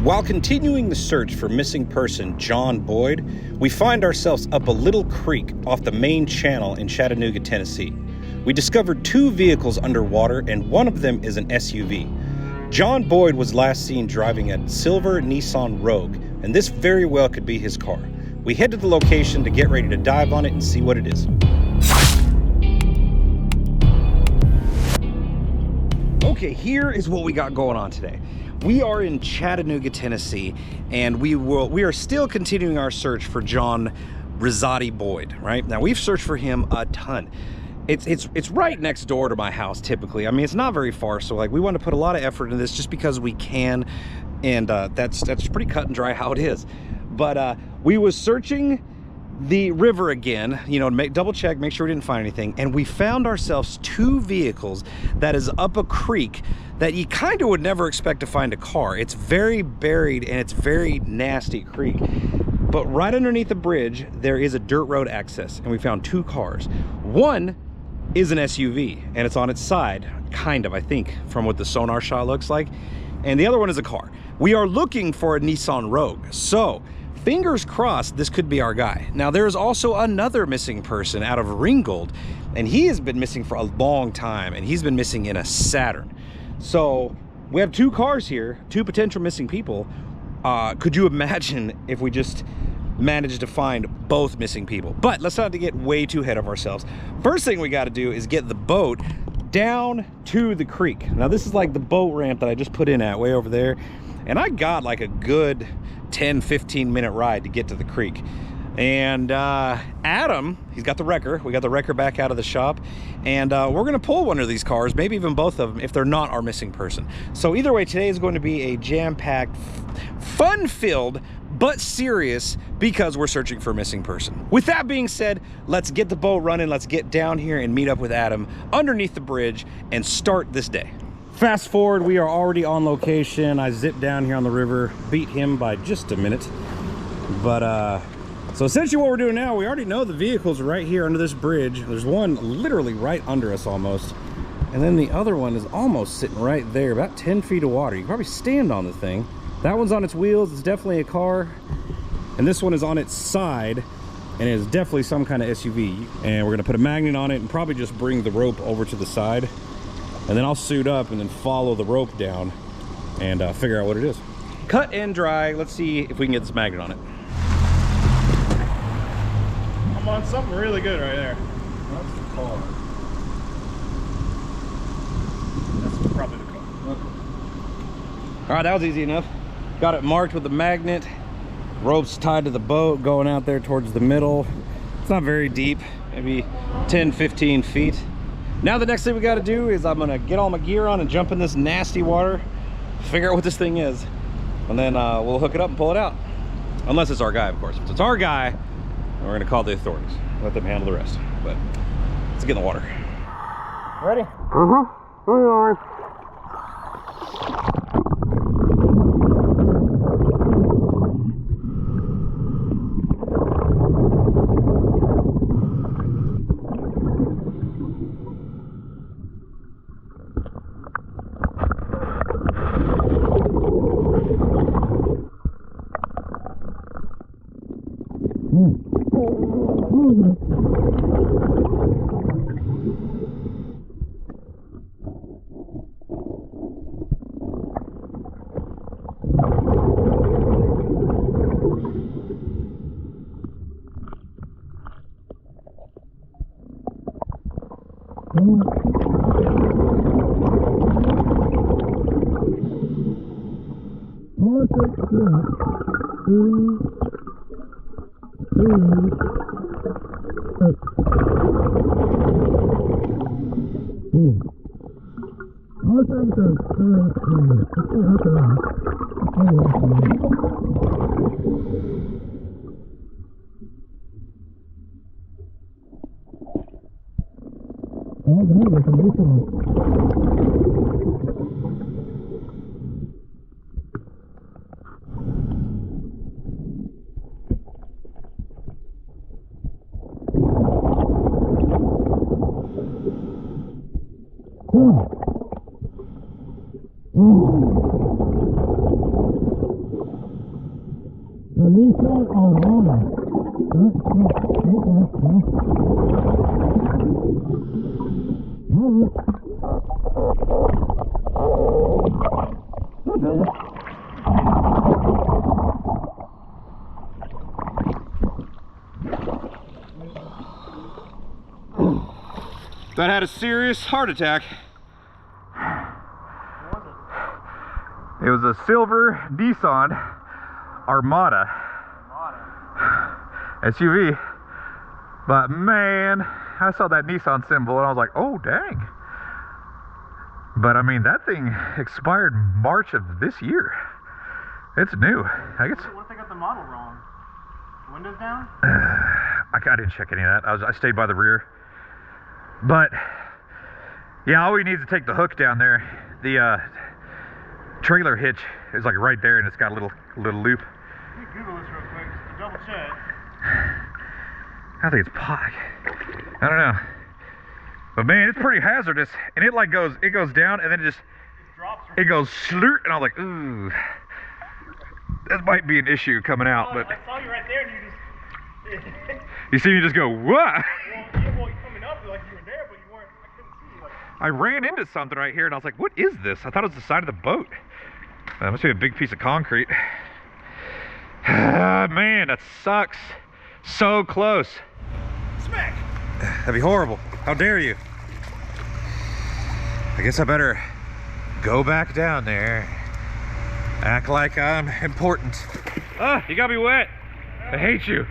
While continuing the search for missing person John Boyd, we find ourselves up a little creek off the main channel in Chattanooga, Tennessee. We discovered two vehicles underwater, and one of them is an SUV. John Boyd was last seen driving a silver Nissan Rogue, and this very well could be his car. We head to the location to get ready to dive on it and see what it is. Okay, here is what we got going on today. We are in Chattanooga, Tennessee, and we are still continuing our search for John Risati Boyd, right? Now, we've searched for him a ton. It's right next door to my house, typically. I mean, it's not very far, so like we want to put a lot of effort into this just because we can, and that's pretty cut and dry how it is. But we was searching the river again, you know, double check, make sure we didn't find anything, and we found ourselves two vehicles that is up a creek that you kind of would never expect to find a car. It's very buried and it's very nasty creek, but right underneath the bridge there is a dirt road access, and we found two cars. One is an SUV and it's on its side, kind of, I think, from what the sonar shot looks like, and the other one is a car. We are looking for a Nissan Rogue, so fingers crossed this could be our guy. Now, there is also another missing person out of Ringgold, and he has been missing for a long time, and he's been missing in a Saturn. So we have two cars here, two potential missing people. Could you imagine if we just managed to find both missing people? But let's not get way too ahead of ourselves. First thing we got to do is get the boat down to the creek. Now, this is like the boat ramp that I just put in at way over there, and I got like a good 10-15 minute ride to get to the creek. And Adam, he's got the wrecker. We got the wrecker back out of the shop, and we're gonna pull one of these cars, maybe even both of them, if they're not our missing person. So either way, today is going to be a jam-packed, fun-filled, but serious, because we're searching for a missing person. With that being said, let's get the boat running. Let's get down here and meet up with Adam underneath the bridge and start this day. Fast forward, we are already on location. I zipped down here on the river, beat him by just a minute. But so essentially what we're doing now, we already know the vehicle's right here under this bridge. There's one literally right under us almost, and then the other one is almost sitting right there, about 10 feet of water. You can probably stand on the thing. That one's on its wheels, it's definitely a car, and this one is on its side, and it is definitely some kind of SUV. And we're gonna put a magnet on it and probably just bring the rope over to the side, and then I'll suit up and then follow the rope down and figure out what it is. Cut and dry. Let's see if we can get this magnet on it. I'm on something really good right there. That's the car. That's probably the car. Okay. All right, that was easy enough. Got it marked with the magnet. Ropes tied to the boat going out there towards the middle. It's not very deep, maybe 10-15 feet. Now the next thing we got to do is I'm gonna get all my gear on and jump in this nasty water, figure out what this thing is, and then we'll hook it up and pull it out. Unless it's our guy, of course. If it's our guy, we're gonna call the authorities, let them handle the rest. But let's get in the water. Ready? All right. That had a serious heart attack. What was it? It was a silver Nissan Armada SUV. But man, I saw that Nissan symbol and I was like, oh dang. But I mean, that thing expired March of this year. It's new. I guess. What if they got the model wrong? Windows down? I didn't check any of that. I stayed by the rear. But yeah, all we need is to take the hook down there. The trailer hitch is like right there, and it's got a little loop. Let me Google this real quick just to double check. I think it's pot. I don't know. But man, it's pretty hazardous, and it like goes down, and then it goes slurp, and I'm like, ooh, that might be an issue coming out. But I saw you right there, and you just. You see me just go, what? Well, you're coming up like you were there, but you weren't. I couldn't see you. Like, I ran into something right here, and I was like, what is this? I thought it was the side of the boat. That must be a big piece of concrete. Man, that sucks. So close. smack! That'd be horrible. How dare you? I guess I better go back down there. Act like I'm important. Ah, you got me wet. I hate you.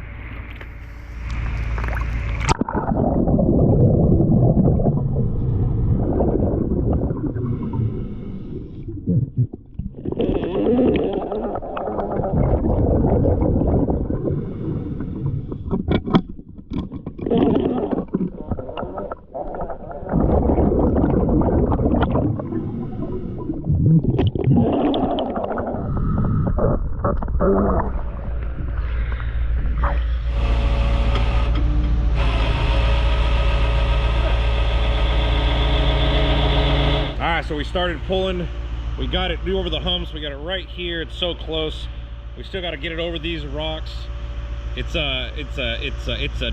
So we started pulling, we got it over the humps, we got it right here, it's so close. We still got to get it over these rocks. It's a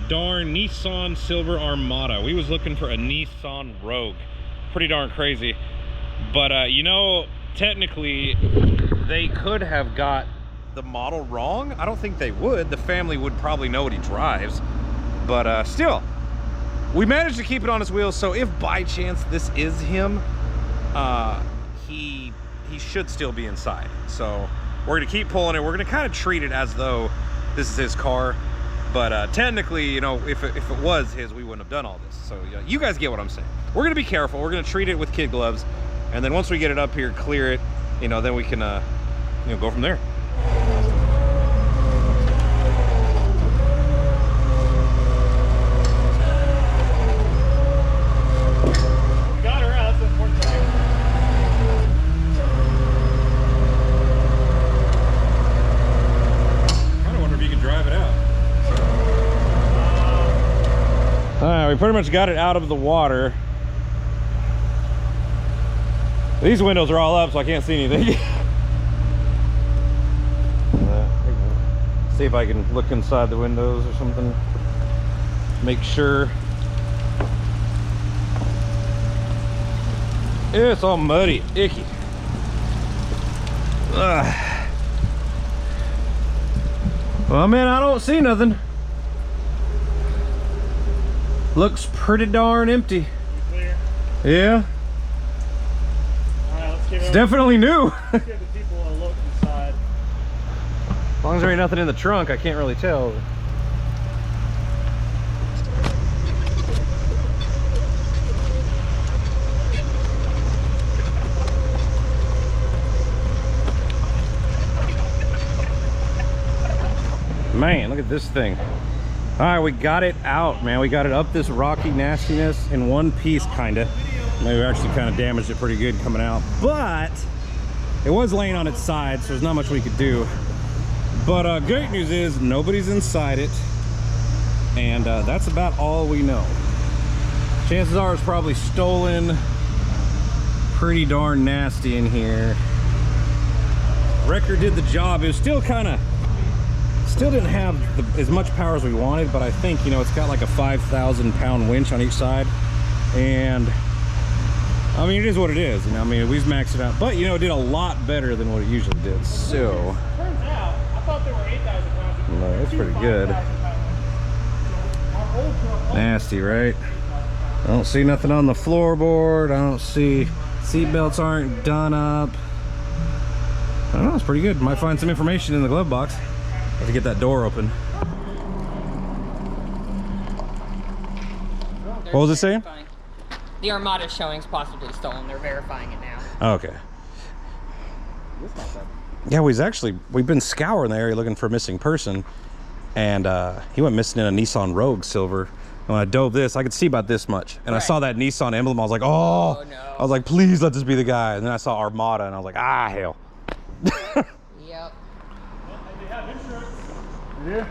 darn Nissan Silver Armada. We was looking for a Nissan Rogue. Pretty darn crazy. But you know, technically they could have got the model wrong. I don't think they would. The family would probably know what he drives. But still, we managed to keep it on his wheels, so if by chance this is him, he should still be inside. So we're gonna keep pulling it. We're gonna kind of treat it as though this is his car, but technically, you know, if it was his, we wouldn't have done all this. So yeah, you guys get what I'm saying. We're gonna be careful. We're gonna treat it with kid gloves, and then once we get it up here, clear it, you know, then we can you know, go from there. We pretty much got it out of the water. These windows are all up, so I can't see anything. See if I can look inside the windows or something. Make sure. It's all muddy, icky. Ugh. Well, man, I don't see nothing. Looks pretty darn empty. Clear. Yeah. All right, let's give it's definitely new. Let's give the people a look inside. As long as there ain't nothing in the trunk, I can't really tell. Man, look at this thing. All right, we got it out, man. We got it up this rocky nastiness in one piece, kind of. Maybe we actually kind of damaged it pretty good coming out, but it was laying on its side, so there's not much we could do. But great news is nobody's inside it, and that's about all we know. Chances are it's probably stolen. Pretty darn nasty in here. Wrecker did the job. It was still kind of Still didn't have as much power as we wanted, but I think, you know, it's got like a 5,000 pound winch on each side, and I mean, it is what it is. You know, I mean, we've maxed it out, but you know, it did a lot better than what it usually did. So Turns out, I thought they were 8,000 pounds. no, that's pretty good. Nasty, right? I don't see nothing on the floorboard. I don't see seat belts aren't done up. I don't know, it's pretty good. Might find some information in the glove box. Have to get that door open. What was it saying? The Armada showing's possibly stolen. They're verifying it now. Oh, okay. Yeah, we've been scouring the area looking for a missing person, and he went missing in a Nissan Rogue silver. When I dove this, I could see about this much, and I saw that Nissan emblem. I was like, oh no. I was like, please let this be the guy. And then I saw Armada, and I was like, ah, hell. Yep. They have insurance. Yeah.